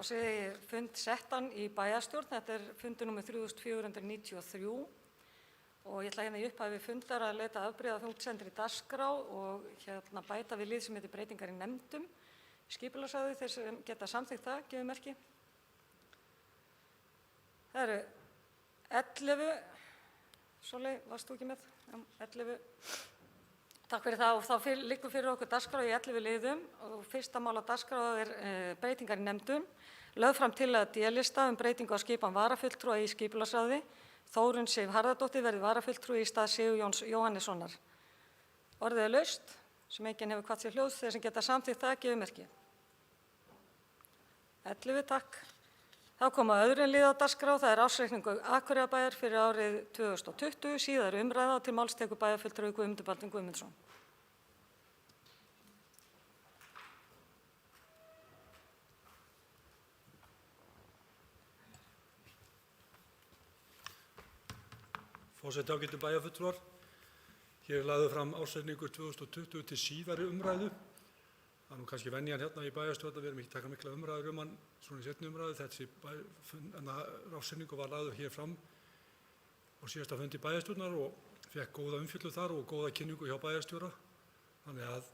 Þá sé ég fund settan í bæjarstjórn. Þetta fundur númer 3493 og ég ætla hérna í upphafi fundar að leita afbrigða fundsendri dagskrá og bæta við lið sem heitir breytingar í nefndum. Skipulagsáði þeir sem geta samþykkt það, gefið merki. Það eru 11. Sóley, varst þú ekki með? 11. Takk fyrir það og þá liggur fyrir okkur dagskrá í 11 liðum og fyrsta mál á dagskrá breytingar í nefndum. Lögð fram tillaga D-lista breytingu á skipan varafulltrúa í skipulagsráði. Þórunn Sif Harðardóttir verður varafulltrúi í stað Sigurjóns Jóhannessonar. Orðið er laust, sem enginn hefur hvatt sér hljóðs, þeir sem geta samþykkt það, gefið merki. 11, takk. Þá koma öðrum lið á dagskrá, það er ársreikningur Akureyrarbæjar fyrir árið 2020, síðar umræða og til máls tekur bæjarfulltrúi Guðmundur Baldvin Guðmundsson. Forseti, ágætu bæjarfulltrúar. Hér lagður fram ársreikningur 2020 til síðari umræðu. Það er nú kannski venjan hérna í bæjarstjórn að við erum ekki taka mikla umræður hann svona í seinni umræðu. Þessi ársreikningur var lagður hér fram á síðasta fundi bæjarstjórnar og fékk góða umfjöllun þar og góða kynningu hjá bæjarstjóra. Þannig að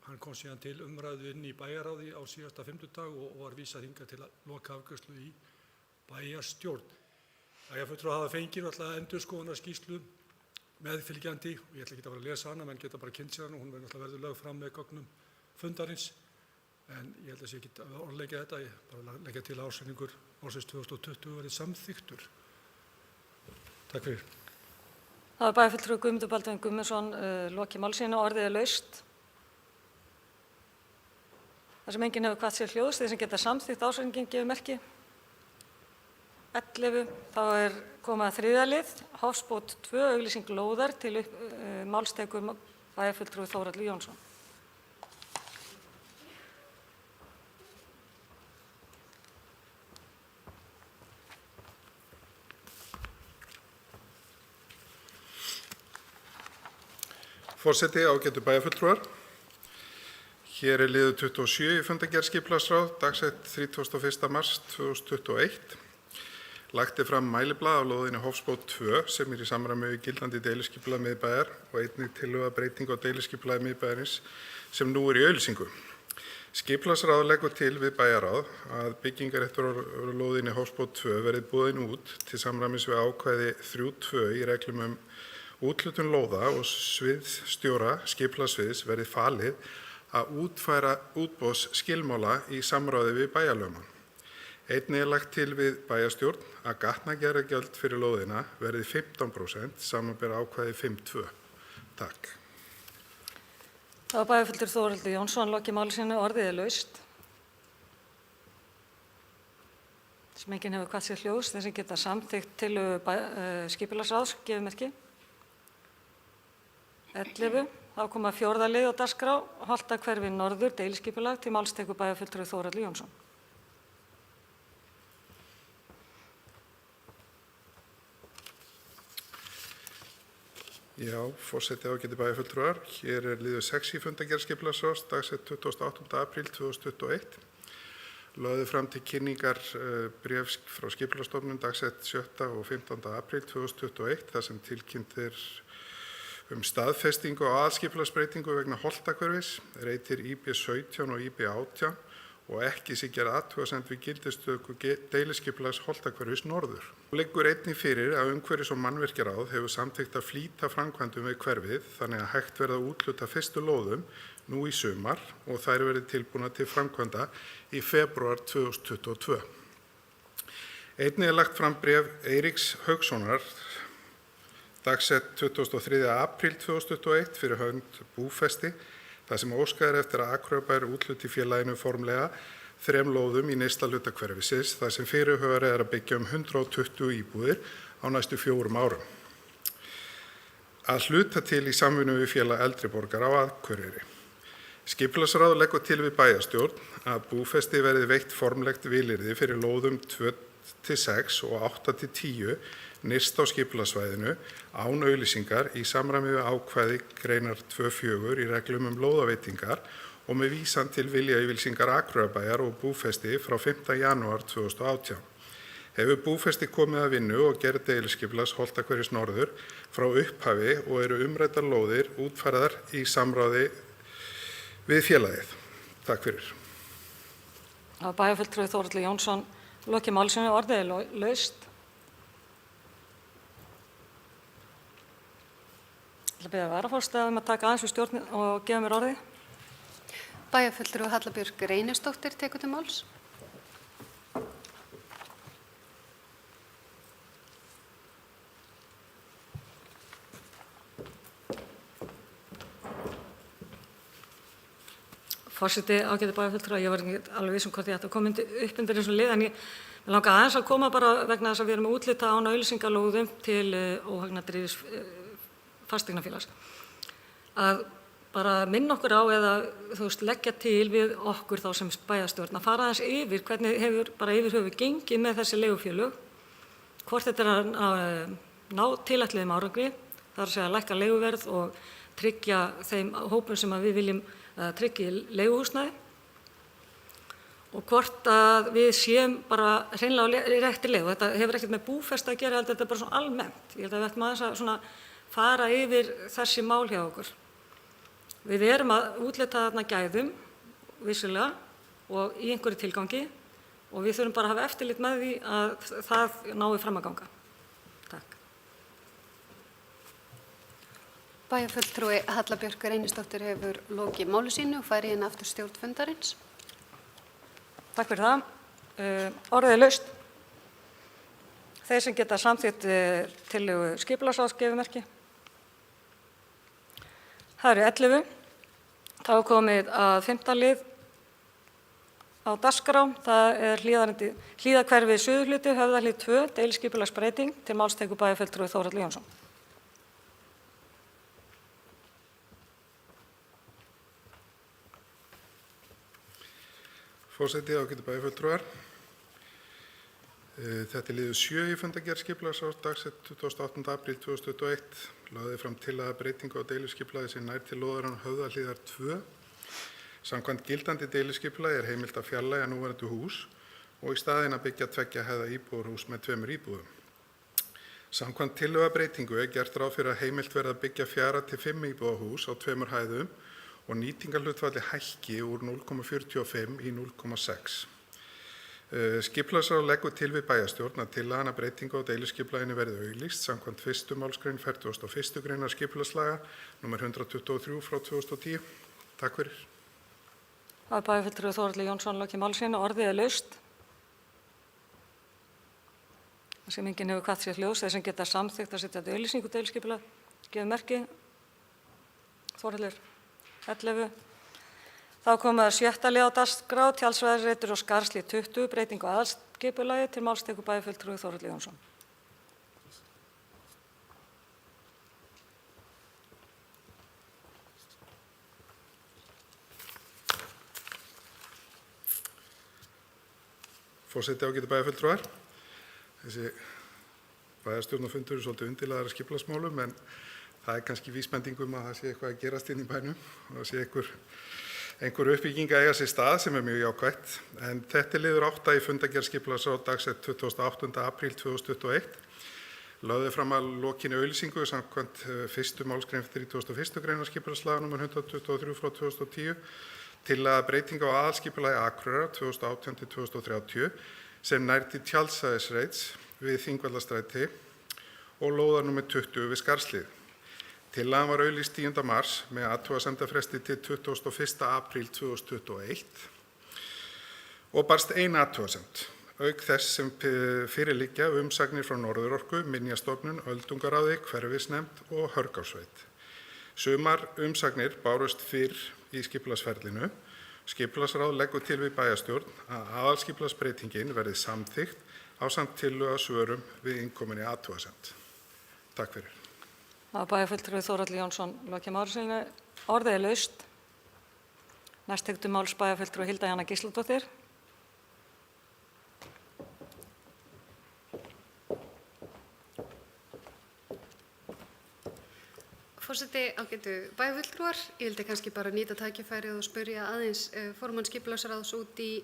hann kom síðan til umræðu inn í bæjarráði á síðasta fimmtudag og var vísað hingað til að loka afgreiðslu í bæjarstjórn. Bæjarfulltrúar hafa fengið náttúrulega endurskoðunarskýrslu meðfylgjandi og ég ætla ekki að fara að lesa hana, menn geta bara kynnt sér hana og hún verður lögð fram með gögnum fundarins. En ég held að sé ekki að orðleggja þetta, ég bara leggja til að ársreikningur ársins 2020 verði samþykktur. Takk fyrir. Það var bæjarfulltrúi Guðmundur Baldvin Guðmundsson lokið máli sínu, orðið er laust. Þar sem enginn hefur hvatt sér hljóðs, þeir sem geta samþykkt ársreikningin gefið merki. 11. Þá er komið að þriðja lið, Hofsbót 2, auglýsing lóðar til máls tekur bæjarfulltrúi Þórhallur Jónsson. Forseti, ágætu bæjarfulltrúar. Hér er liður 27 í fundargerð skipulagsráð, dagsett 31. mars 2021. Lagt er fram mæliblað á lóðinni Hofsbót 2 sem er í samræmi við gildandi deiliskipulag miðbæjar og einnig tillögu að breytingu á deiliskipulagi miðbæjarins sem nú er í auglýsingu. Skipulagsráð leggur til við bæjarráð að byggingarréttur á lóðinni Hofsbót 2 verði boðin út til samræmis við ákvæði 3.2 í reglum úthlutun lóða og sviðsstjóra skipulagssviðs verði falið að útfæra útboðsskilmála í samráði við bæjarlögmann. Einnig er lagt til við bæjarstjórn að gatnagerðargjöld fyrir lóðina verði 15% samanber ákvæði 5.2. Takk. Það var bæjarfulltrúi Þórhallur Jónsson lokið máli sínu, orðið er laust. Sem enginn hefur hvatt sér hljóðs, þeir sem geta samþykkt tillögu skipulagsráðs gefið merki. 11. Þá koma fjórða lið á dagskrá, Holtahverfi norður, deiliskipulag til máls tekur bæjarfulltrúi Þórhallur Jónsson. Já, forseti, ágætu bæjarfulltrúar. Hér er liður 6 í fundargerð skipulagsráðs, dagsett 28. apríl 2021. Lögðu fram til kynningar bréf frá Skipulagsstofnun dagsett 7. og 15. apríl 2021, þar sem tilkynnt er staðfestingu á aðalskipulagsbreytingu vegna Holtahverfis, reitir IB17 og IB18 og ekki sé gerð athugasemd við gildistöku deiliskipulags Holtahverfis norður. Liggur einnig fyrir að umhverfis- og mannvirkjaráð hefur samþykkt að flýta framkvæmdum við hverfið þannig að hægt verði að úthluta fyrstu lóðum nú í sumar og þær verði tilbúnar til framkvæmda í febrúar 2022. Einnig er lagt fram bréf Eiríks Haukssonar dagsett 23. apríl 2021 fyrir hönd Búfesti, þar sem óskað er eftir að Akureyrarbær úthluti félaginu formlega 3 lóðum í nyrsta hluta hverfisins, þar sem fyrirhugað er að byggja 120 íbúðir á næstu 4 árum. Að hluta til í samvinnu við félag eldri borgara á Akureyri. Skipulagsráð leggur til við bæjarstjórn að Búfesti verði veitt formlegt vilyrði fyrir lóðum 2-6 og 8-10 nyrst á skipulagssvæðinu án auglýsingar í samræmi við ákvæði greinar 2.4 í reglum lóðaveitingar og með vísan til viljayfirlýsingar Akureyrarbæjar og búfesti frá 5. janúar 2018. Hefur búfesti komið að vinnu og gerð deiliskipulags Holtahverfis norður frá upphafi og eru umræddar lóðir útfærðar í samráði við félagið. Takk fyrir. Bæjarfulltrúi Þórhallur Jónsson lokið máli sínu, orðið er laust. Ég ætla að biðja varaforsta að taka aðeins við stjórn og gefa mér orðið. Bæjarfulltrúi Halla Björk Reynisdóttir tekur til máls. Forseti, ágæti bæjarfulltrúi, ég var ekki alveg viss hvort ég ætti að koma upp undir eins og lið, en ég langar aðeins að koma bara vegna þess að við erum að úthlita án auglýsingalóðum til óhagnadrifis fasteignafélags. Að bara minna okkur á eða leggja til við okkur þá sem bæjarstjórn að fara aðeins yfir hvernig hefur bara yfirhöfuð gengið með þessi leigufélög, hvort þetta er að ná tilætluðum árangri, það er að segja að lækka leiguverð og tryggja þeim hópum sem við viljum tryggja leiguhúsnæði og hvort að við séum bara hreinlega á réttri leið. Þetta hefur ekkert með búfestu að gera, þetta er bara svona almennt. Ég held að við ættum aðeins að fara yfir þessi mál hjá okkur. Við erum að útleita þarna gæðum, vissulega, og í einhverju tilgangi og við þurfum bara að hafa eftirlit með því að það nái fram að ganga. Takk. Bæjarfulltrúi Halla Björk Reynisdóttir hefur lokið máli sínu og færi inn aftur stjórn fundarins. Takk fyrir það. Orðið er laust. Þeir sem geta samþykkt tillögu skipulagsráðs gefa merki. Það eru 11. Þá er komið að 5. lið á dagskrá. Það er Hlíðahverfi Suðurhluti, Höfðahlíð 2, deiliskipulagsbreyting. Til máls tekur bæjarfulltrúi Þórhallur Jónsson. Forseti, ágætu bæjarfulltrúar. Þetta er liður 7 í fundargerð skipulagsráðs dagsett 28. apríl 2021. Lagði fram tillaga breytingu á deiliskipulagi sem nær til lóðarinnar Höfðahlíðar 2. Samkvæmt gildandi deiliskipulagi er heimilt að fjarlægja núverandi hús og í staðinn að byggja 2 hæða íbúðarhús með 2 íbúðum. Samkvæmt tillögubreytingu er gert ráð fyrir að heimilt verði að byggja 4 til 5 íbúðarhús á 2 hæðum og nýtingarhlutfalli hækki úr 0,45 í 0,6. Skipulagsráð leggur til við bæjarstjórn að tillagan að breytingu á deiliskipulaginu verði auglýst samkvæmt 1. málsgrein 41. greinar skipulagslaga nr. 123 frá 2010. Takk fyrir. Það er bæjarfulltrúi Þórhallur Jónsson lokið máli sínu, orðið er laust. Það sem enginn hefur hvatt sér hljós, þeir sem geta samþykkt að setja auglýsingu deiliskipulag, gefa merki. Þórhallur, 11. Þá komið að 7. lið á dagskrá, tjaldsvæðisreitur og Skarðshlíð 20, breytingu á aðalskipulagi, til máls tekur bæjarfulltrúi Þórhallur Jónsson. Forseti, ágætu bæjarfulltrúar. Þessi bæjarstjórnarfundur er svolítið undirlagðar að skipulagsmálum en það er kannski vísbending að það sé eitthvað að gerast inn í bænum og það sé einhver uppbygging að eiga sér stað sem er mjög jákvætt. En þetta er liður 8 í fundargerð skipulagsráðs dagsett 28. apríl 2021. Lögðu fram að lokinni auglýsingu samkvæmt 1. málsgrein 31. greinar skipulagslaga nr. 123 frá 2010 til að breytinga á aðalskipulagi Akureyrar 2018 til 2030 sem nær til tjaldsvæðisreits við Þingvallastræti og lóðar nr. 20 við Skarðshlíð. Tillagan var auglýst 10. mars með athugasemdafresti til 21. apríl 2021 og barst ein athugasemd, auk þess sem fyrirliggja umsagnir frá Norðurorku, Minjastofnun, Öldungaráði, Hverfisnefnd og Hörgársveit. Sumar umsagnir bárust fyrr í skipulagsferlinu. Skipulagsráð leggur til við bæjarstjórn að aðalskipulagsbreytingin verði samþykkt ásamt tillögu svörum við innkominni athugasemd. Takk fyrir. Það var bæjarfulltrúi Þórhallur Jónsson lokið máli sínu, orðið er laust. Næst tekur máls bæjarfulltrúi Hilda Jana Gísladóttir. Forseti, ágætu bæjarfulltrúar, ég vildi kannski bara nýta tækifærið og spyrja aðeins formann skipulagsráðs út í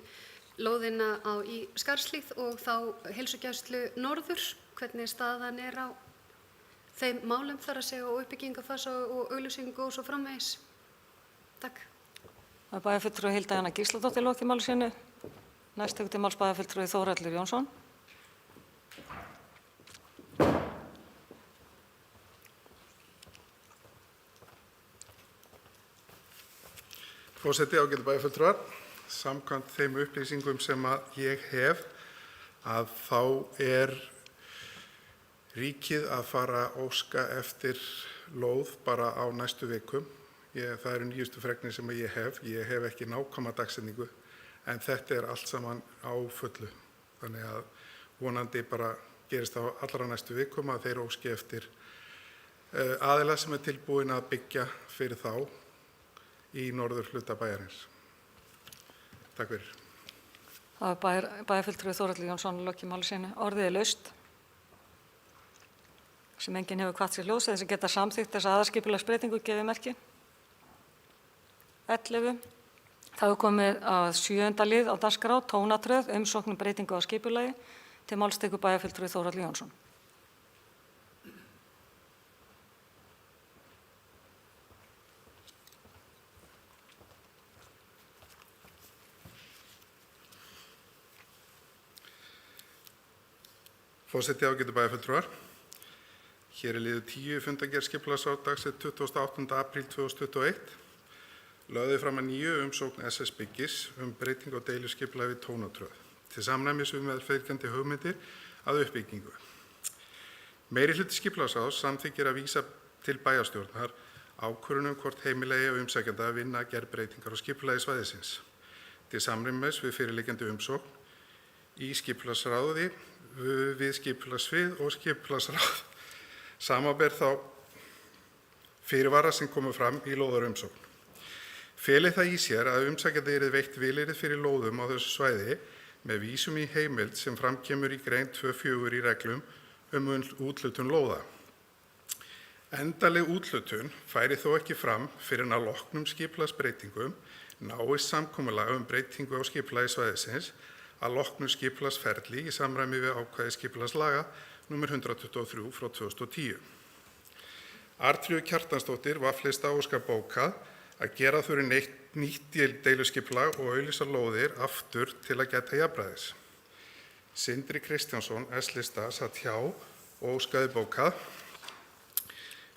lóðina í Skarðshlíð og þá heilsugæslu Norður, hvernig staðan á þeim málum þar að segja og uppbyggingafasa og auglýsingu og svo framvegis. Takk. Það er bæjarfulltrúi Hilda Jana Gísladóttir lokið máli sínu. Næst tekur til máls bæjarfulltrúi Þórhallur Jónsson. Forseti, ágætu bæjarfulltrúar, samkvæmt þeim upplýsingum sem ég hef að þá ríkið að fara að óska eftir lóð bara á næstu vikum. Það eru nýjustu fregnir sem ég hef ekki nákvæma dagsetningu en þetta allt saman á fullu. Þannig að vonandi bara gerist á allra næstu vikum að þeir óski eftir aðila sem tilbúin að byggja fyrir þá í norður hluta bæjarins. Takk fyrir. Það er bæjarfulltrúi Þórhallur Jónsson lokið máli sínu. Orðið laust sem enginn hefur hvatt sér ljós eða sem geta samþykkt þessa aðalskipulagsbreytingu gefið merki. 11. Það hefur komið að 7. lið á dagskrá, tónatröð, umsókn breytingu á skipulagi. Til máls tekur bæjarfulltrúi Þórhallur Jónsson. Forseti, ágætu bæjarfulltrúar. Hér liður 10 fundargerð skipulagsráðs dagsett 28. apríl 2021. Lögðu fram að nýju umsókn SS Byggis breytingu á deiluskipulagi við tónatröð til samræmis við meðfylgjandi hugmyndir að uppbyggingu. Meirihluti skipulagsráðs samþykkir að vísa til bæjarstjórnar ákvörðun hvort heimila umsækjanda að vinna að gerð breytingar á skipulagi svæðisins til samræmis við fyrirliggjandi umsókn í skipulagsráði við skipulagssvið og skipulagsráð. Samanber þá fyrirvara sem komu fram í lóðarumsókn. Feli það í sér að umsækjandi yrði veitt vilyrði fyrir lóðum á þessu svæði með vísum í heimild sem framkemur í grein 2.4 í reglum úthlutun lóða. Endanleg úthlutun færi þó ekki fram fyrir að loknum skipulagsbreytingum náist samkomulag breytingu á skipulagi svæðisins að loknu skipulagsferli í samræmi við ákvæði skipulagslaga nr. 123 frá 2010. Arnfríður Kjartansdóttir vaflista óskar bókað að gera þurfi nýtt deiluskipulag og auglýsa lóðir aftur til að gæta jafnræðis. Sindri Kristjánsson S-lista satt hjá og óskaði bókað.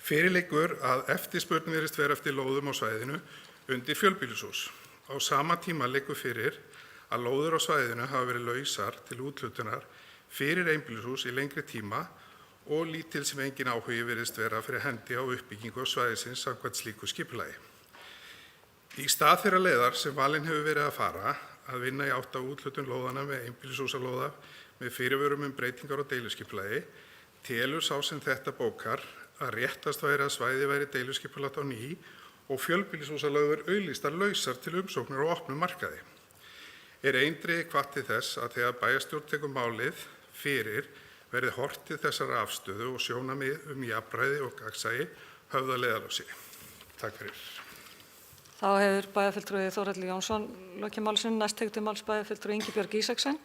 Fyrir liggur að eftirspurn virðist vera eftir lóðum á svæðinu undir fjölbýlishús. Á sama tíma liggur fyrir að lóðir á svæðinu hafa verið lausar til úthlutunar fyrir einbýlishús í lengri tíma og lítil sem engin áhugi virðist vera fyrir hendi á uppbyggingu á svæðisins samkvæmt slíku skipulagi. Í stað þeirra leiðar sem valin hefur verið að fara að vinna í átt á úthlutun lóðana með einbýlishúsalóða með fyrirvörum breytingar á deiluskipulagi telur sá sem þetta bókar að réttast væri að svæði væri deiluskipulagt á ný og fjölbýlishúsalóðir auglýstar lausar til umsóknar á opnum markaði. Eindregið hvatt til þess að þegar bæjarstjórn tekur málið fyrir verði horft til þessara afstöðu og sjónarmið jafnræði og gagnsæi höfð að leiðarljósi. Takk fyrir. Þá hefur bæjarfulltrúi Þórhallur Jónsson lokið máli sínu. Næst tekur til máls bæjarfulltrúi Ingibjörg Ísaksen.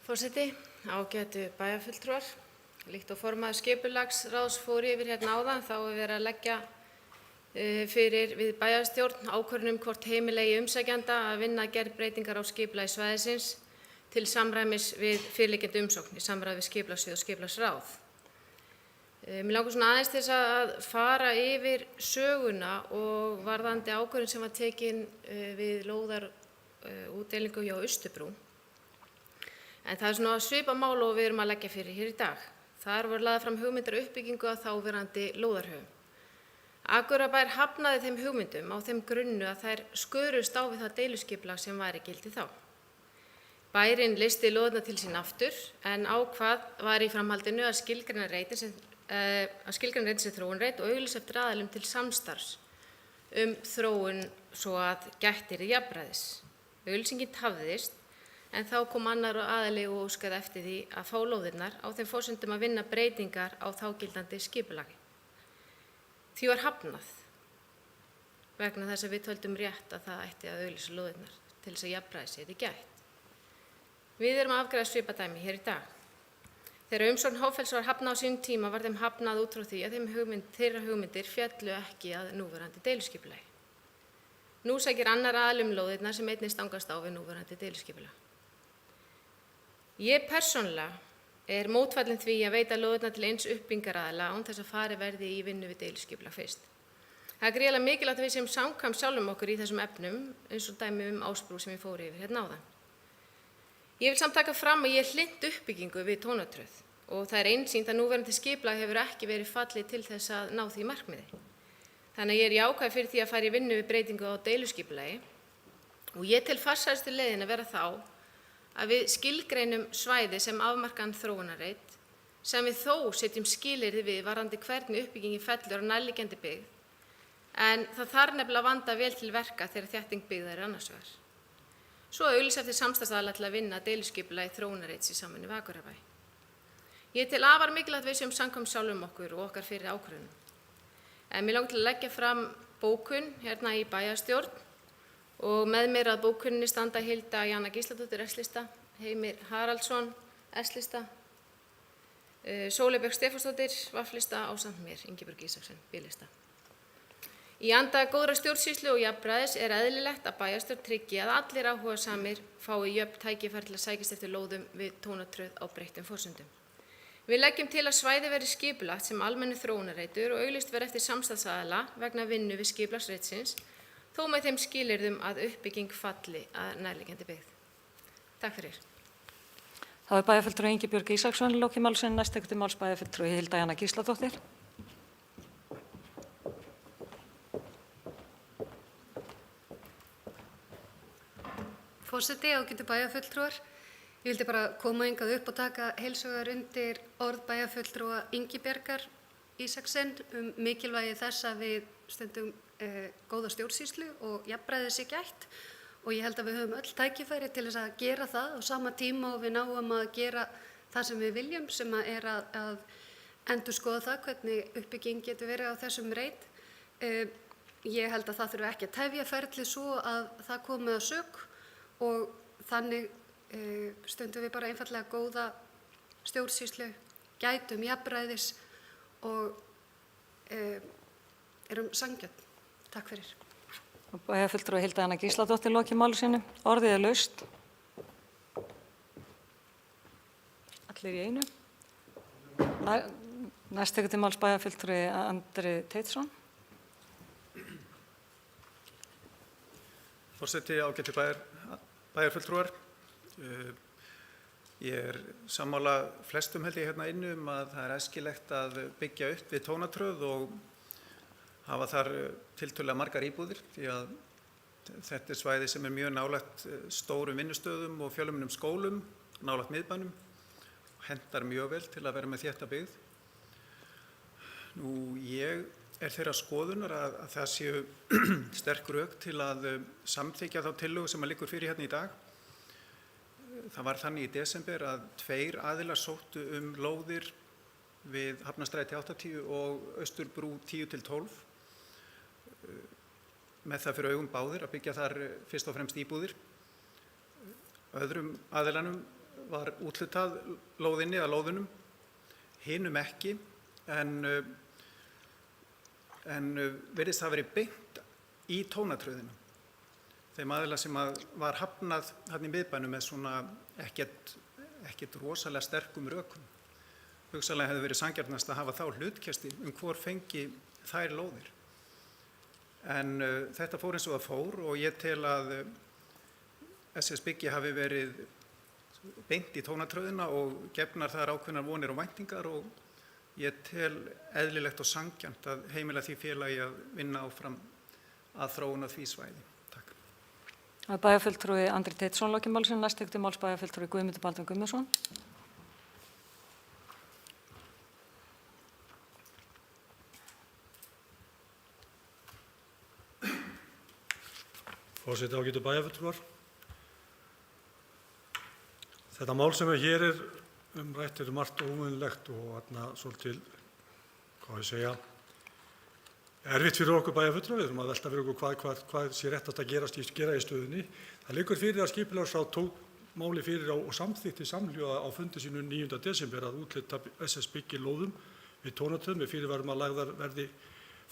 Forseti, ágætu bæjarfulltrúar. Líkt og formaður skipulagsráðs fór yfir hérna áðan þá er verið að leggja fyrir við bæjarstjórn ákvörðun hvort heimilegi umsækjanda að vinna að gerð breytingar á skipulagi svæðisins til samræmis við fyrirliggjandi umsókn í samræmi við skipulagssvið og skipulagsráð. Mér langar svona aðeins til þess að fara yfir söguna og varðandi ákvörðun sem var tekin við lóðarútdeilingu hjá Austurbrú. En það er svona svipað mál og við erum að leggja fyrir hér í dag. Þar voru lagðar fram hugmyndir uppbyggingu að þáverandi lóðarhöfum. Akureyrarbær hafnaði þeim hugmyndum á þeim grunnu að þær skörust á við það deiluskipulag sem væri í gildi þá. Bærinn listi lóðirnar til sín aftur en ákvað var í framhaldinu að skilgreina reitin sem þróunreit og auglýsa eftir aðilum til samstarfs þróun svo að gætt yrði jafnræðis. Auglýsingin tafðist en þá kom annar aðili og óskaði eftir því að fá lóðirnar á þeim forsendum að vinna breytingar á þágildandi skipulagi. Því var hafnað vegna þess að við töldum rétt að það ætti að auglýsa lóðirnar til þess að jafnræðis yrði gætt. Við erum að afgreiða svipað dæmi hér í dag. Þegar umsókn Háfells var hafnað á sínum tíma var þeim hafnað út frá því að þeirra hugmyndir féllu ekki að núverandi deiliskipulagi. Nú sækir annar aðili lóðirnar sem einnig stangast á við núverandi deiliskipulag. Ég persónulega er mótfallin því að veita lóðirnar til eins uppbyggingaraðila án þess að farið verði í vinnu við deiliskipulag fyrst. Það er gríðarlega mikilvægt að við séum samkvæm sjálfum okkur í þessum efnum eins og dæmi Ásbrú sem ég fór yfir hérna áðan. Ég vil samt taka fram að ég hlynnt uppbyggingu við Tónatröð og það er einsýnt að núverandi skipulag hefur ekki verið fallið til þess að ná því markmiði. Þannig að ég er jákvæð fyrir því að fara í vinnu við breytingu á deiluskipulagi og ég tel farsælustu leiðin að vera þá að við skilgreinum svæði sem afmarkaðan þróunarreit sem við þó setjum skilyrði við varðandi hvernig uppbyggingi fellur á nærliggjandi byggð en það þarf nefnilega að vanda vel til verka þegar þétting byggðar er annars vegar. Svo auglýsa eftir samstarfsaðila til að vinna deiluskipulagi þróunarreits í samvinnu við Akureyrarbæ. Ég tel afar mikilvægt að við séum samkvæm sjálfum okkur og okkar fyrir ákvörðunum. En mér langar til að leggja fram bókun hérna í bæjarstjórn og með mér að bókuninni standa Hilda Jana Gísladóttir S-lista, Heimir Haraldsson S-lista, Sóley Björk Stefánsdóttir V-lista ásamt mér, Ingibjörg Ísaksen B-lista. Í anda góðra stjórnsýslu og jafnræðis er eðlilegt að bæjarstjórn tryggi að allir áhugasamir fái jöfn tækifæri til að sækjast eftir lóðum við Tónatröð á breyttum forsendum. Við leggjum til að svæði verði skipulagt sem almennu þróunarreitur og auglýst verði eftir samstarfsaðila vegna vinnu við skipulagsreitsins, þó með þeim skilyrðum að uppbygging falli að nærliggjandi byggð. Takk fyrir. Þá er bæjarfulltrúi Ingibjörg Ísaksson lokið máls en næst tekur til máls bæjarfulltrúi Hilda Jana Gísladóttir. Forseti, ágætu bæjarfulltrúar. Ég vildi bara koma hingað upp og taka heils hugar undir orð bæjarfulltrúa Ingibjargar Ísaksen mikilvægi þess að við stundum góða stjórnsýslu og jafnræðis sé gætt og ég held að við höfum öll tækifæri til þess að gera það á sama tíma og við náum að gera það sem við viljum sem er að endurskoða það hvernig uppbygging getur verið á þessum reit. Ég held að það þurfi ekki að tefja ferlið svo að það komi að sök og þannig stundum við bara einfallega góða stjórnsýslu, gætum jafnræðis og erum sanngjörn. Takk fyrir. Bæjarfulltrúi Hilda Jana Gísladóttir lokið máli sínu. Orðið er laust. Allir í einu. Næst tekur til máls bæjarfulltrúi Andri Teitsson. Forseti, ágætu bæjarfulltrúar. Ég er sammála flestum held ég hérna inni að það er æskilegt að byggja upp við Tónatröð og hafa þar tiltölulega margar íbúðir því að þetta er svæði sem er mjög nálægt stórum vinnustöðum og fjölmennum skólum, nálægt miðbænum, hentar mjög vel til að vera með þétta byggð. Ég er þeirra skoðunar að það séu sterk rök til að samþykkja þá tillögu sem liggur fyrir hérna í dag. Það var þannig í desember að 2 aðilar sóttu lóðir við Hafnarstræti 80 og Austurbrú 10-12 með það fyrir augum báðir að byggja þar fyrst og fremst íbúðir. Öðrum aðilanum var úthlutað lóðinni að lóðunum, hinum ekki, en virðist það verið beint í Tónatröðina. Þeim aðila sem var hafnað þarna í miðbænum með svona ekkert rosalega sterkum rökum. Hugsanlega hefði verið sanngjarnast að hafa þá hlutkesti hvor fengi þær lóðir. En þetta fór eins og það fór og ég tel að SS Byggi hafi verið beint í Tónatröðina og gefnar þar ákveðnar vonir og væntingar og ég tel eðlilegt og sanngjarnt að heimila því félagi að vinna áfram að þróun að því svæði. Bæjarfulltrúi Andri Teitsson lokið máli sínu. Næst tekur til máls bæjarfulltrúi Guðmundur Baldvin Guðmundsson. Forseti, ágætu bæjarfulltrúar. Þetta mál sem hér er umrætt er margt óvenjulegt og svolítið, hvað ég segja, erfitt fyrir okkur bæjarfulltrúa. Við þurfum að velta fyrir okkur hvað sé réttast að gera í stöðunni. Það liggur fyrir að skipulagsráð tók máli fyrir og samþykkti samhljóða á fundi sínu 9. desember að úthluta SS Byggi lóðum við Tónatröð með fyrirvara að lagðar verði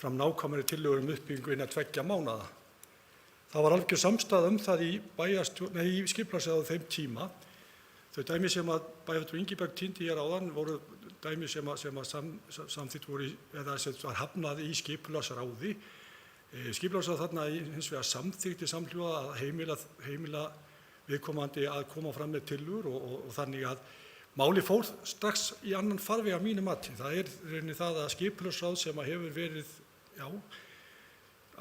fram nákvæmari tillögur uppbyggingu innan 2 mánaða. Það var algjör samstaða það í skipulagsráði á þeim tíma. Þau dæmi sem að bæjarfulltrúi Ingibjörg tíndi hér áðan voru dæmi sem samþykkt voru eða sem var hafnað í skipulagsráði. Skipulagsráð þarna hins vegar samþykkti samhljóða að heimila viðkomandi að koma fram með tillögur og þannig að máli fór strax í annan farveg að mínu mati. Það er rauninni það að skipulagsráð sem hefur verið,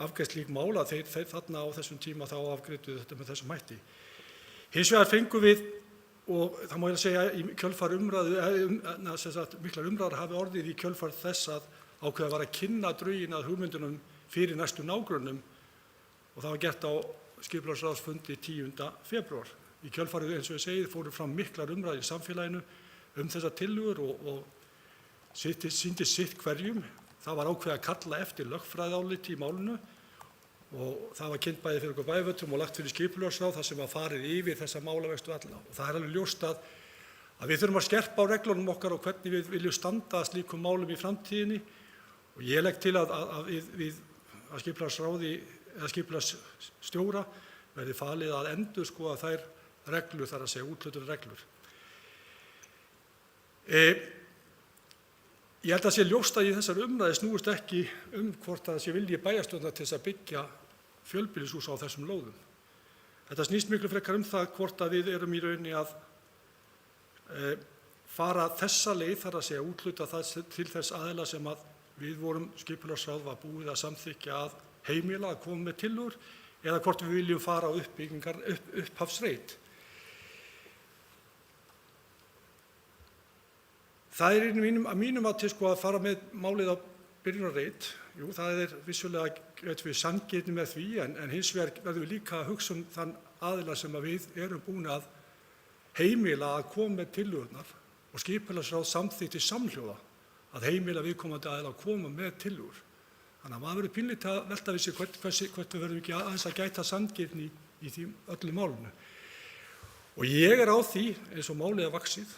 afgreitt slík mál að þeir þarna á þessum tíma þá afgreiddu þetta með þessum hætti. Hins vegar fengum við, og það má ég segja í kjölfar miklar umræður hafi orðið í kjölfar þess að ákveðið var að kynna drögin að hugmyndunum fyrir næstu nágrönnum og það var gert á skipulagsráðsfundi 10. febrúar. Í kjölfarið, eins og ég segi, fóru fram miklar umræður í samfélaginu þessar tillögur og sýndi sitt hverjum. Það var ákveðið að kalla eftir lögfræðiáliti í málinu og það var kynnt bæði fyrir okkur bæjarfulltrúum og lagt fyrir skipulagsráð þar sem var farið yfir þessa málavexti alla. Og það er alveg ljóst að við þurfum að skerpa á reglunum okkar og hvernig við viljum standa að slíkum málum í framtíðinni. Og ég legg til að skipulagsráði eða skipulagsstjóra verði falið að endurskoða þær reglur, þar að segja úthlutunarreglur. Ég held að sé ljóst að í þessari umræðu snúist ekki hvort það sé vilji bæjarstjórnar til þess að byggja fjölbýlishús á þessum lóðum. Þetta snýst miklu frekar það hvort að við erum í rauninni að fara þessa leið, þar að segja úthluta það til þess aðila sem að við vorum skipulagsráð var búið að samþykkja að heimila að koma með tillögur eða hvort við viljum fara á upphafsreit. Það er að mínum að fara með málið á byrjunarreit. Jú, það er vissulega sanngirni með því en hins vegar verðum við líka að hugsa þann aðila sem að við erum búin að heimila að koma með tillögurnar og skipulagsráð samþykkti samhljóða að heimila viðkomandi aðila að koma með tillögur. Þannig að maður verður pínlítið að velta við sig hvort við verðum ekki aðeins að gæta sanngirni í því öllu málinu. Og ég á því, eins og málið er vaxið,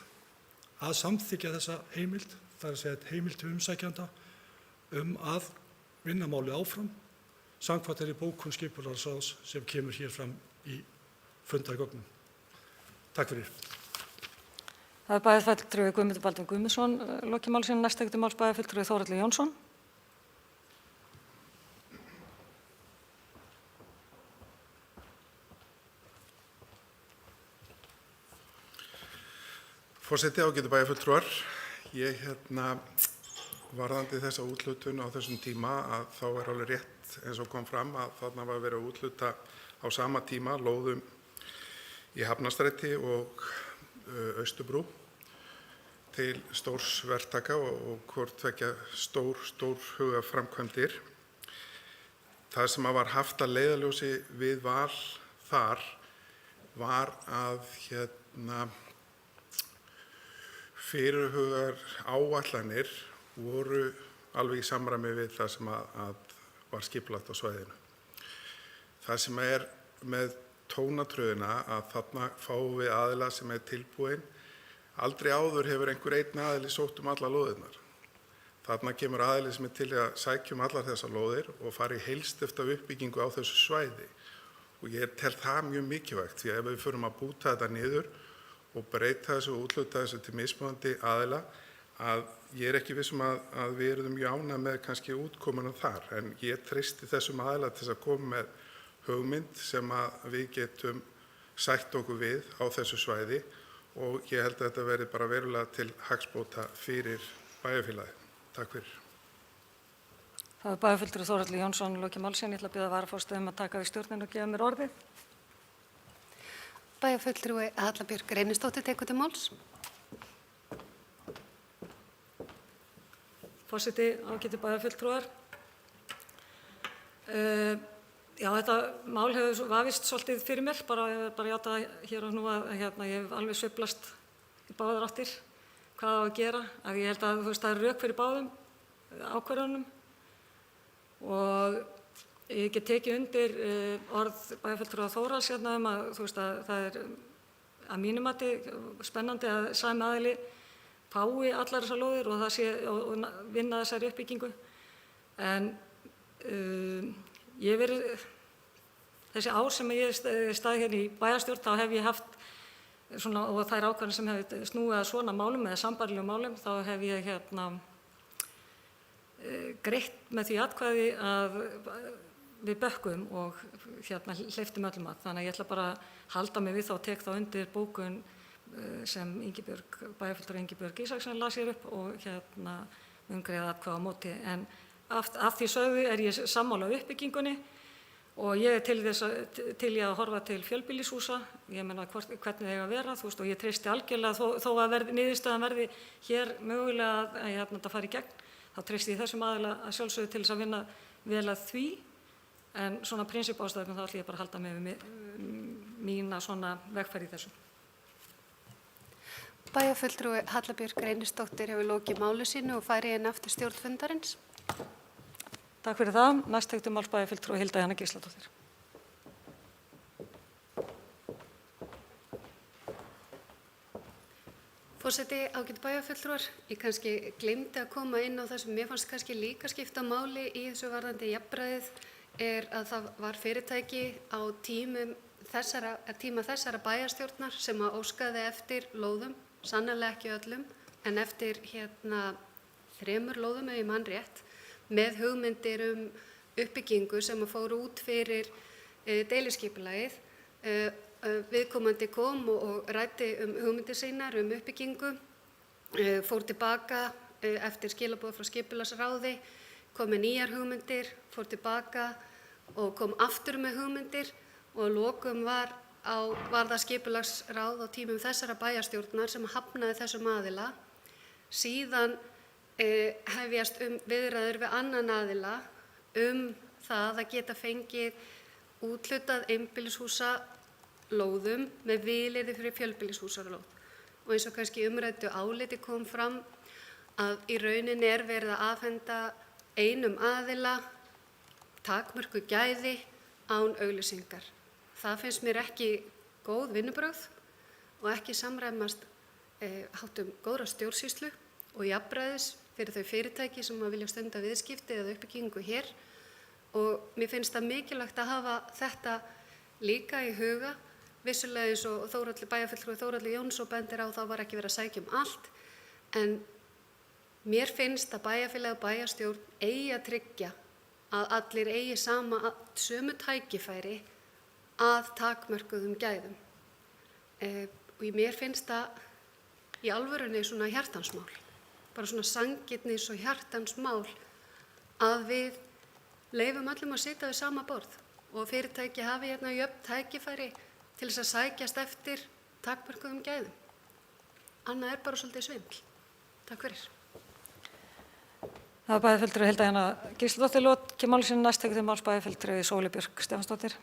að samþykkja þessa heimild, það er að segja heimild til umsækjanda að vinna málið áfram, samkvæmt þeirri bókun skipulagsráðs sem kemur hér fram í fundargögnum. Takk fyrir. Það er bæjarfulltrúi Guðmundur Baldvin Guðmundsson, lokið máli sínu. Næst tekur til máls bæjarfulltrúi Þórhallur Jónsson. Forseti, ágætu bæjarfulltrúar, ég varðandi þessa úthlutun á þessum tíma að þá er alveg rétt eins og kom fram að þarna var verið að úthluta á sama tíma lóðum í Hafnarstræti og Austurbrú til stórs verktaka og hvort tveggja stórhuga framkvæmdir. Það sem var haft að leiðarljósi við val þar var að fyrirhugaðar áætlanir voru alveg í samræmi við það sem að var skipulagt á svæðinu. Það sem er með Tónatröðina að þarna fáum við aðila sem er tilbúin. Aldrei áður hefur einhver einn aðili sótt alla lóðirnar. Þarna kemur aðili sem er til að sækja allar þessar lóðir og fara í heilsteypta uppbyggingu á þessu svæði. Og ég tel það mjög mikilvægt því að ef við förum að búta þetta niður og breyta þessu og úthluta þessu til mismunandi aðila, að ég er ekki vissum að við erum mjög ánægð með kannski útkomuna þar, en ég treysti þessum aðila til að koma með hugmynd sem að við getum sætt okkur við á þessu svæði og ég held að þetta verði bara verulega til hagsbóta fyrir bæjarfélagið. Takk fyrir. Það er bæjarfulltrúi Þórhallur Jónsson, lokið máli sínu. Ég ætla að biðja varaforseta að taka við stjórnina og gefa mér orðið. Bæjarfulltrúi Halla Björk Reynisdóttir tekur til máls. Forseti, ágætu bæjarfulltrúar. Já, þetta mál hefur vafist svolítið fyrir mér, bara játa hér og nú að ég hef alveg sveiflast í báðar áttir hvað á að gera. Að ég held að það er rök fyrir báðum ákvörðunum og ég get tekið undir orð bæjarfulltrúa Þórhalls hérna að það er að mínu mati spennandi að sami aðili fái allar þessar lóðir og það sé og vinna þessari uppbyggingu. En ég hef verið, þessi ár sem ég hef staðið hérna í bæjarstjórn, þá hef ég haft svona, og þær ákvarðanir sem hef snúið að svona málum eða sambærilegum málum, þá hef ég greitt með því atkvæði að við bökkum og hleyptum öllum að. Þannig að ég ætla bara að halda mig við þá og tek þá undir bókun sem bæjarfulltrúi Ingibjörg Isaksen las hér upp og greiða atkvæði á móti. En af því sögðu er ég sammála uppbyggingunni og ég er til ég að horfa til fjölbýlishúsa. Ég meina hvernig það eiga að vera, og ég treysti algjörlega þó að niðurstaðan verði hér mögulega að þetta fari í gegn, þá treysti ég þessum aðila að sjálfsögðu til þess að vinna vel að því. En svona prinsipástæðum þá ætla ég bara að halda mig við mína svona vegferð í þessu. Bæjarfulltrúi Halla Björk Reynisdóttir hefur lokið máli sínu og færi inn aftur stjórn fundarins. Takk fyrir það. Næst tekur máls bæjarfulltrúi Hilda Jana Gísladóttir. Forseti, ágætu bæjarfulltrúar, ég kannski gleymdi að koma inn á það sem mér fannst kannski líka skipta máli í þessu varðandi jafnræðið er að það var fyrirtæki á tíma þessara bæjarstjórnar sem að óskaði eftir lóðum, sannarlega ekki öllum, en eftir 3 lóðum ef ég man rétt, með hugmyndir uppbyggingu sem að fóru út fyrir deiliskipulagið. Viðkomandi kom og ræddi hugmyndir sínar uppbyggingu, fór tilbaka eftir skilaboð frá skipulagsráði, kom með nýjar hugmyndir, fór tilbaka og kom aftur með hugmyndir og að lokum var það skipulagsráð á tímum þessara bæjarstjórnar sem hafnaði þessum aðila. Síðan hefjast viðræður við annan aðila það að geta fengið úthlutað einbýlishúsa lóðum með vilyrði fyrir fjölbýlishúsalóð. Og eins og kannski umræddu áliti kom fram að í rauninni er verið að afhenda einum aðila takmörkuð gæði án auglýsingar. Það finnst mér ekki góð vinnubrögð og ekki samræmast háttum góðra stjórnsýslu og jafnræðis fyrir þau fyrirtæki sem vilja stunda viðskipti eða uppbyggingu hér. Og mér finnst það mikilvægt að hafa þetta líka í huga. Vissulega eins og bæjarfulltrúi Þórhalli Jónsson bendir á, þá var ekki verið að sækja allt, en mér finnst að bæjarfélag og bæjarstjórn eigi að tryggja að allir eigi sömu tækifæri að takmörkuðum gæðum. Og mér finnst það í alvörunni svona hjartansmál, bara svona sanngirnis og hjartansmál að við leyfum öllum að sitja við sama borð og fyrirtæki hafi jöfn tækifæri til þess að sækjast eftir takmörkuðum gæðum. Annað er bara svolítið svindl. Takk fyrir. Það var bæjarfulltrúi Hilda Jana Gísladóttir lokið máli sínu. Næst tekur máls bæjarfulltrúi Sóley Björk Stefánsdóttir.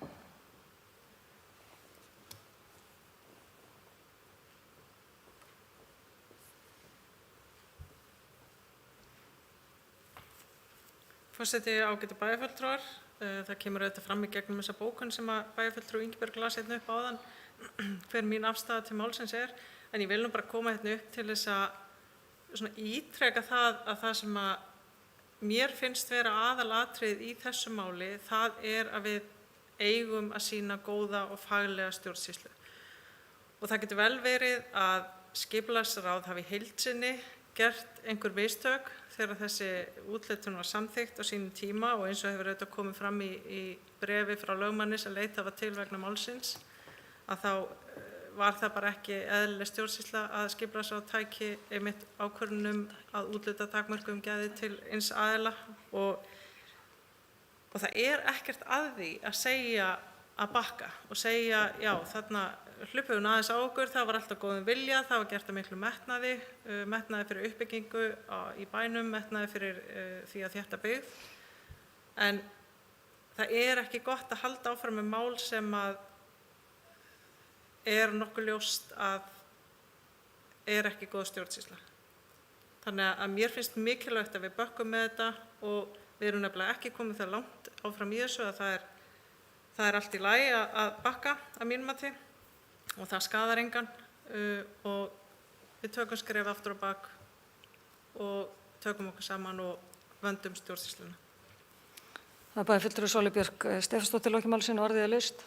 Forseti, ágætu bæjarfulltrúar, það kemur auðvitað fram í gegnum þessa bókun sem að bæjarfulltrúi Ingibjörg las hérna upp áðan hver mín afstaða til málsins er, en ég vil nú bara koma hérna upp til þess að ítreka það sem að mér finnst vera aðalatriðið í þessu máli, það er að við eigum að sýna góða og faglega stjórnsýslu. Og það getur vel verið að skipulagsráð hafi í heild sinni gert einhver mistök þegar þessi úthlutun var samþykkt á sínum tíma og eins og hefur auðvitað komið fram í bréfi frá lögmanni sem leitað var til vegna málsins, að þá var það bara ekki eðlileg stjórnsýsla að skipulagsráð tæki einmitt ákvörðun að úthluta takmörkuðum gæði til eins aðila og það er ekkert að því að segja að bakka og segja já, þarna hlupum við aðeins á okkur, það var alltaf góðum vilja, það var gert að miklu metnaði fyrir uppbyggingu í bænum, metnaði fyrir því að þétta byggð. En það er ekki gott að halda áfram með mál sem að er nokkuð ljóst að er ekki góð stjórnsýsla. Þannig að mér finnst mikilvægt að við bökkum með þetta og við erum nefnilega ekki komið það langt áfram í þessu að það er allt í lagi að bakka að mínum mati og það skaðar engan og við tökum skref aftur á bak og tökum okkur saman og vöndum stjórnsýsluna. Það er bæjarfulltrúi Sóley Björk Stefánsdóttir lokið máls sínu, orðið er laust.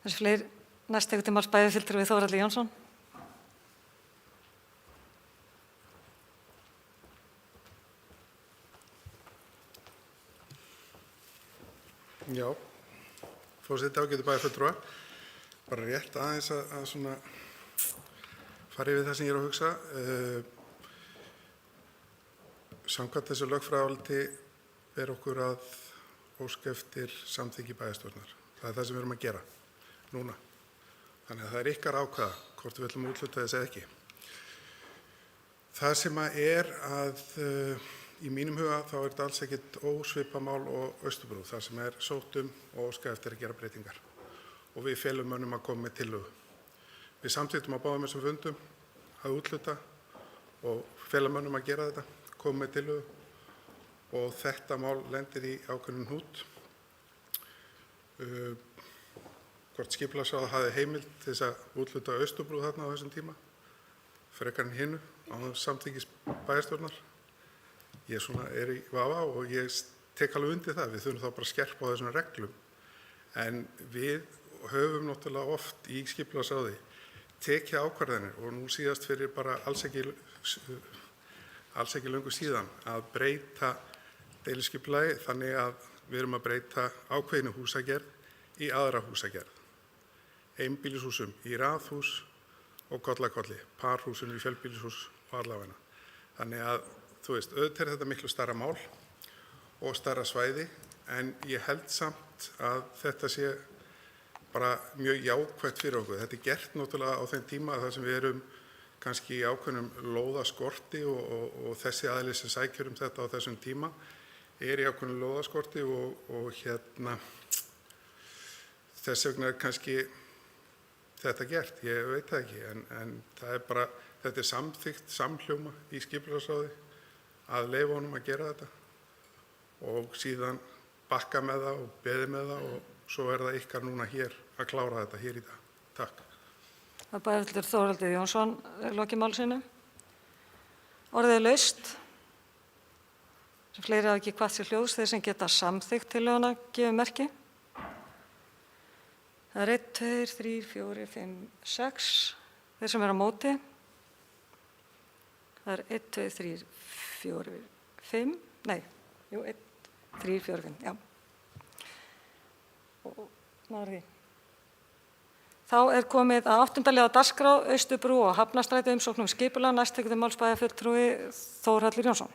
Þessi fleiri næst tekur til máls bæjarfulltrúi Þórhallur Jónsson. Já, forseti ágætu bæjarfulltrúar, bara rétt aðeins að svona fara yfir það sem ég er að hugsa. Samkvæmt þessu lögfræðiáliti ber okkur að óska eftir samþykki bæjarstjórnar. Það er það sem við erum að gera núna. Þannig að það er ykkar ákvaða hvort við ætlum að úthluta þess eða ekki. Það sem er að í mínum huga þá er þetta alls ekkert ósvipað mál og Austurbrú, þar sem er sótt og óskað eftir að gera breytingar. Og við felum mönnum að koma með tillögu. Við samþykktum á báðum þessum fundum að úthluta og felum mönnum að gera þetta, koma með tillögu og þetta mál lendir í ákveðnum hnút. Hvort skipulagsráð hafði heimild til þess að úthluta Austurbrú þarna á þessum tíma, frekar en hinu á samþykkis bæjarstjórnar. Ég er í vafa og ég tek alveg undir það. Við þurfum þá bara að skerpa á þessum reglum. En við höfum náttúrulega oft í skipulagsráði tekið ákvarðanir og nú síðast fyrir bara alls ekki löngu síðan að breyta deiliskipulagi þannig að við erum að breyta ákveðinu húsagerð í aðra húsagerð. Einbýlishúsum í raðhús og kollakolli, parhúsum í fjölbýlishús og allavegna. Þannig að auðvitað er þetta miklu stærra mál og stærra svæði en ég held samt að þetta sé bara mjög jákvætt fyrir okkur. Þetta er gert náttúrulega á þeim tíma þar sem við erum kannski í ákveðnum lóðaskorti og þessi aðili sem sækjur þetta á þessum tíma er í ákveðnum lóðaskorti og þess vegna er kannski þetta gert. Ég veit það ekki en það er bara, þetta er samþykkt samhljóma í skipulagsráði að leyfa honum að gera þetta og síðan bakka með það og beði með það og svo er það ykkar núna hér að klára þetta hér í dag. Takk. Það er bæjarfulltrúi Þórhallur Jónsson lokið máls sínu. Orðið er laust. Sem fleiri hafa ekki kvatt sér hljóðs, þeir sem geta samþykkt tillöguna gefið merki. Það er 1, 2, 3, 4, 5, 6. Þeir sem eru á móti. Það er 1, 2, 3, 4, 5. Nei, 1, 3, 4, 5, já. Og náður því. Þá er komið að 8. lið á dagskrá, Austurbrú og Hafnarstræti umsókn skipulag. Næst tekur til máls bæjarfulltrúi Þórhallur Jónsson.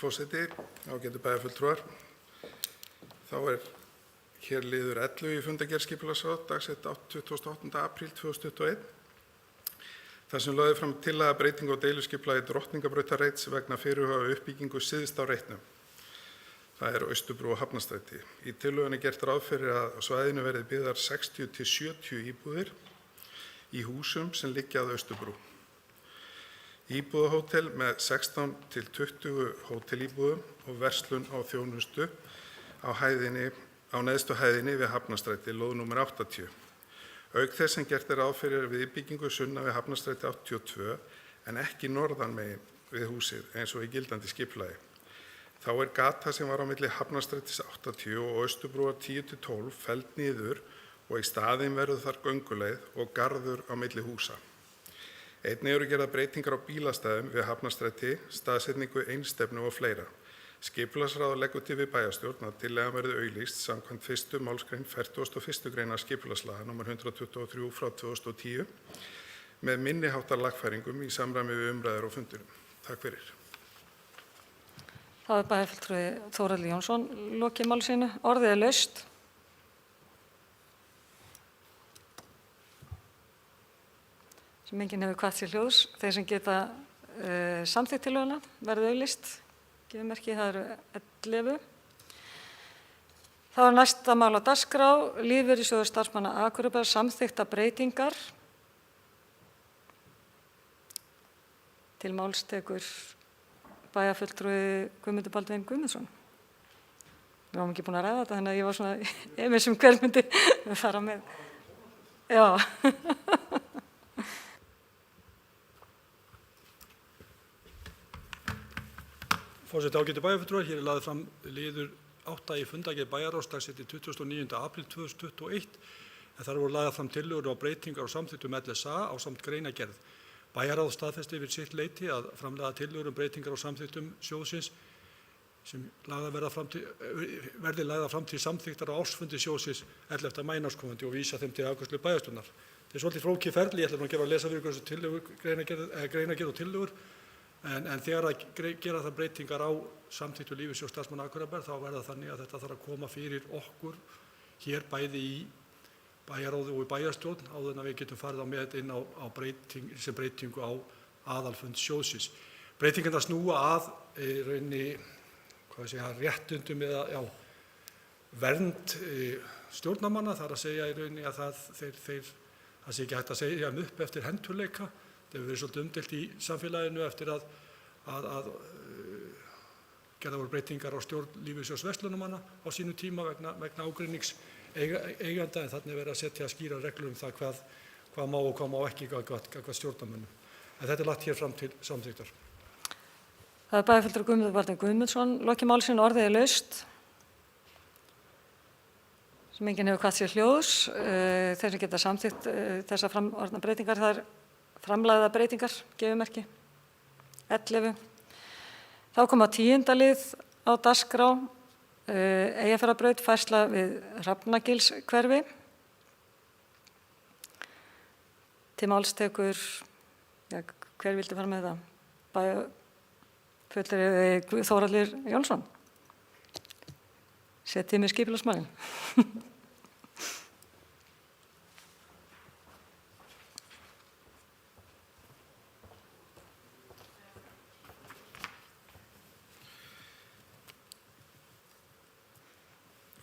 Forseti, ágætu bæjarfulltrúar, þá er hér liður 11 í fundargerð skipulagsráðs dagsett 28. apríl 2021. Þar sem lögð fram tillaga breytingu á deiluskipulagi Drottningarbrautarreits vegna fyrirhugaðrar uppbyggingu syðst á reitnum. Það er Austurbrú og Hafnarstræti. Í tillögunni er gert ráð fyrir að á svæðinu verði byggðar 60 til 70 íbúðir í húsum sem liggja að Austurbrú. Íbúðahótel með 16 til 20 hótelíbúðum og verslun á þjónustu á neðstu hæðinni við Hafnarstræti, lóð nr. 80. Auk þess sem gert er ráð fyrir viðbyggingu sunnan við Hafnarstræti 82 en ekki norðanmegin við húsið eins og í gildandi skipulagi. Þá er gata sem var á milli Hafnarstrætis 80 og Austurbrúar 10 til 12 felld niður og í staðinn verður þar gönguleið og garður á milli húsa. Einnig eru gerðar breytingar á bílastæðum við Hafnarstræti, staðsetningu einstefnu og fleira. Skipulagsráð leggur til við bæjarstjórn að tillagan verði auglýst samkvæmt 1. málsgrein 41. greinar skipulagslaga nr. 123/2010 með minni háttar lagfæringum í samræmi við umræður og fundurum. Takk fyrir. Þá er bæjarfulltrúi Þórhallur Jónsson lokið máli sínu. Orðið er laust. Sem enginn hefur hvatt sér hljóðs. Þeir sem geta samþykkt tillöguna verði auglýst. Gefum merki, það eru 11. Þá er næsta mál á dagskrá. Lífeyrissjóður starfsmanna Akureyrarbæjar samþykkta breytingar. Til máls tekur bæjarfulltrúi Guðmundur Baldvin Guðmundsson. Við varum ekki búin að ræða þetta, þannig að ég var svona efins hver myndi fara með. Já. Forseti, ágætu bæjarfulltrúar, hér er lagður fram liður 8 í fundargerð bæjarráðs dagsettur 29. apríl 2021, en þar voru lagðar fram tillögur á breytingar og samþykktum LSA ásamt greinargerð. Bæjarráð staðfesti yfir sitt leyti að framlaga tillögur breytingar og samþykktum sjóðsins sem verði lagðar fram til samþykktar á ársfundi sjóðsins 11. maí næstkomandi og vísa þeim til afgreiðslu bæjarstjórnar. Þetta er svolítið flókið ferli, ég ætla að gefa að lesa fyrir ykkur þessu greinargerð og tillögur, en þegar að gera það breytingar á samþykktu lífeyrissjóðs starfsmanna Akureyrarbæjar þá verða þannig að þetta þarf að koma fyrir okkur hér bæði í bæjarráði og í bæjarstjórn áður en við getum farið með þetta inn á breytingu á aðalfund sjóðsins. Breytingarnar snúa að rauninni, réttundum eða vernd stjórnarmanna, þar að segja í rauninni að það sé ekki hægt að segja upp eftir hentugleika. Það hefur verið svolítið umdeilt í samfélaginu eftir að gerðar voru breytingar á stjórn lífeyrissjóðs verslunarmanna á sínum tíma vegna ágreinings eiganda, en þarna er verið að setja skýra reglur það hvað má og hvað má ekki gagnvart stjórnarmönnum. En þetta er lagt hér fram til samþykktar. Það er bæjarfulltrúi Guðmundur Baldvin Guðmundsson lokið máli sínu. Orðið er laust. Sem enginn hefur hvatt sér hljóðs. Þeir sem geta samþykkt þessar framorðna breytingar, það er framlagða breytingar, gefum merki. 11. Þá koma 10. lið á dagskrá. Eyjafjarðarbraut, færsla við Hrafnagilshverfi. Til máls tekur, hver vildi fara með það? Bæjarfulltrúi Þórhallur Jónsson. Setjið með skipulagsmálin.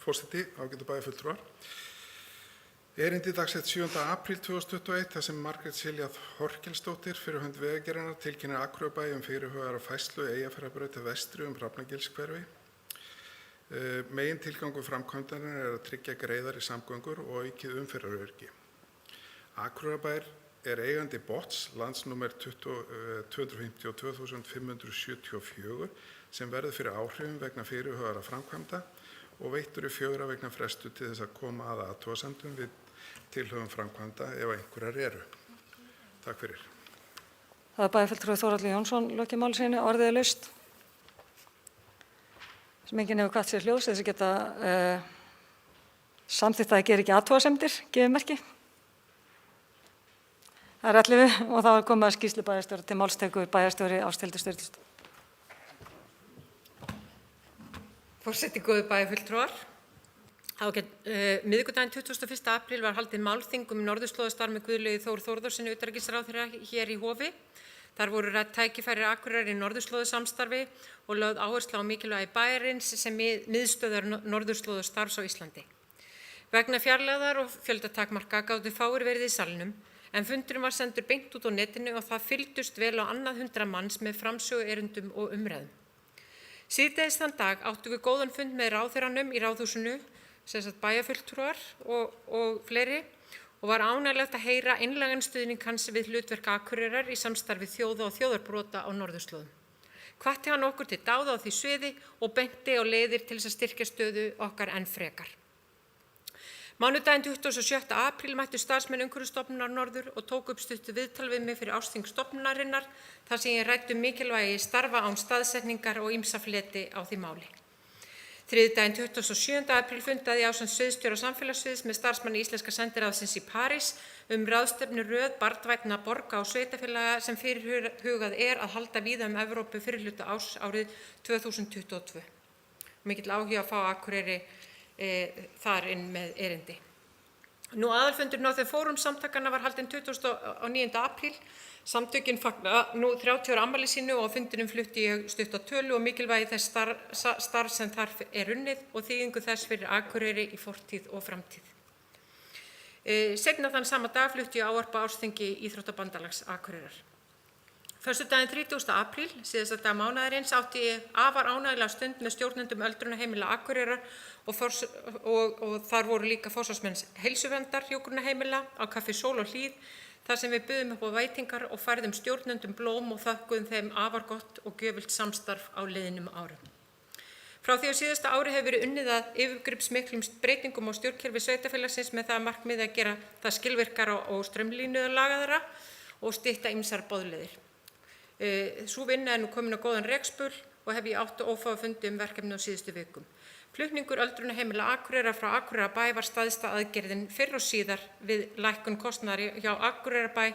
Forseti, ágætu bæjarfulltrúar. Erindi dagsett 7. apríl 2021 þar sem Margrét Silja Þorkelsdóttir fyrir hönd Vegagerðarinnar tilkynnir Akureyrarbæ fyrirhugaða færslu Eyjafjarðarbraut til vestri Hrafnagilshverfi. Megintilgangur framkvæmdarinnar er að tryggja greiðari samgöngur og aukið umferðaröryggi. Akureyrarbær er eigandi Botns landsnúmer 252.574 sem verður fyrir áhrifum vegna fyrirhugaðra framkvæmda og veittur í 4 vegna frestu til þess að koma að athugasemdum við tilhögun framkvæmda ef einhverjar eru. Takk fyrir. Það er bæjarfulltrúi Þórhallur Jónsson lokið máli sínu. Orðið er laust. Sem enginn hefur hvatt sér hljóðs, þess að geta samþykkt að gera ekki athugasemdir, gefum merki. Það er 11 og þá er komið að skýrslu bæjarstjóra til máls tekur bæjarstjóri Ásthildur Sturluson. Forseti, góðu bæjarfulltrúar. Miðvikudaginn 21. apríl var haldið málþing norðurslóðastarf með Guðlaugi Þór Þórðarsyni utanríkisráðherra hér í Hofi. Þar voru rædd tækifæri Akureyrar í norðurslóðasamstarfi og lögð áhersla á mikilvægi bæjarins sem miðstöðvar norðurslóðastarfs á Íslandi. Vegna fjarlægðar og fjöldatakmarka gátu fáir verið í salnum, en fundurinn var sendur beint út á netinu og það fylgdust vel á annað 100 manns með framsöguerindum og umræðum. Síðdegis þann dag áttum við góðan fund með ráðherranum í Ráðhúsinu, sem sagt bæjarfulltrúar og fleiri, og var ánægjulegt að heyra einlægan stuðning hans við hlutverk Akureyrar í samstarfi þjóða og þjóðarbrota á norðurslóðum. Hvatti hann okkur til dáða á því sviði og benti á leiðir til þess að styrkja stöðu okkar enn frekar. Mánudaginn 27. apríl mættu starfsmenn Umhverfisstofnunar Norður og tóku upp stuttu viðtal við mig fyrir ársþing stofnunarinnar þar sem ég ræddi mikilvægi starfa án staðsetningar og ýmsa fleti á því máli. Þriðjudaginn 27. apríl fundaði ég ásamt sviðsstjóra samfélagssviðs með starfsmanni Íslenska sendiráðsins í París ráðstefnu röð barnvænna borga og sveitarfélaga sem fyrirhugað að halda víða Evrópu fyrrihluta árs árið 2022. Mikill áhugi að fá Akureyri þar inn með erindi. Aðalfundurinn á þeim fórum samtakanna var haldinn 29. apríl. Samtökin fagna nú 30 ára afmæli sínu og á fundinum flutti ég stutta tölu og mikilvægi þess starf sem þar unnið og þýðingu þess fyrir Akureyri í fortíð og framtíð. Seinna þann sama dag flutti ég ávarpa ársþingi Íþróttabandalags Akureyrar. Föstudaginn 30. apríl, síðasta dag mánaðarins, átti ég afar ánægjulega stund með stjórnendum öldrunarheimila Akureyrar og þar voru líka forsvarsmenn heilsuverndar hjúkrunarheimila á Kaffi Sól og Hlíð, þar sem við buðum upp á veitingar og færðum stjórnendum blóm og þökkuðum þeim afar gott og gjöfult samstarf á liðnum árum. Frá því á síðasta ári hefur verið unnið að yfirgripsmiklum breytingum á stjórnkerfi sveitarfélagsins með það að markmiði að gera það skilvirkara og straumlínulagaðra og stytta ýmsar boðleiðir. Sú vinna nú komin á góðan rekspöl og hef ég átt ófáa fundi verkefni á síðustu vikum. Flutningur öldrunarheimila Akureyrar frá Akureyrarbæ var staðista aðgerðin fyrr og síðar við lækkun kostnaðar hjá Akureyrarbæ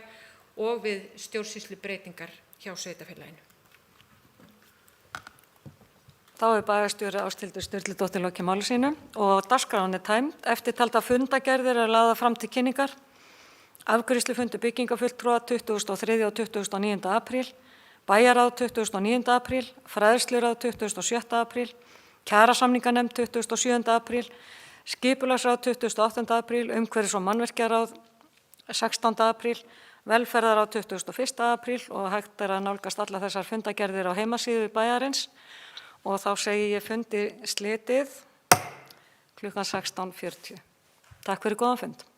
og við stjórnsýslubreytingar hjá sveitarfélaginu. Þá bæjarstjóri Ásthildur Sturludóttir lokið máli sínu og dagskráin tæmd. Eftirtaldar fundargerðir lagðar fram til kynningar. Afgreiðslufundur byggingarfulltrúa 23. og 29. apríl, bæjarráð 29. apríl, fræðsluráð 27. apríl, kjarasamninganefnd 27. apríl, skipulagsráð 28. apríl, umhverfis- og mannvirkjaráð 16. apríl, velferðarráð 21. apríl og hægt að nálgast alla þessar fundargerðir á heimasíðu bæjarins og þá segi ég fundi slitið klukkan 16:40. Takk fyrir góðan fund.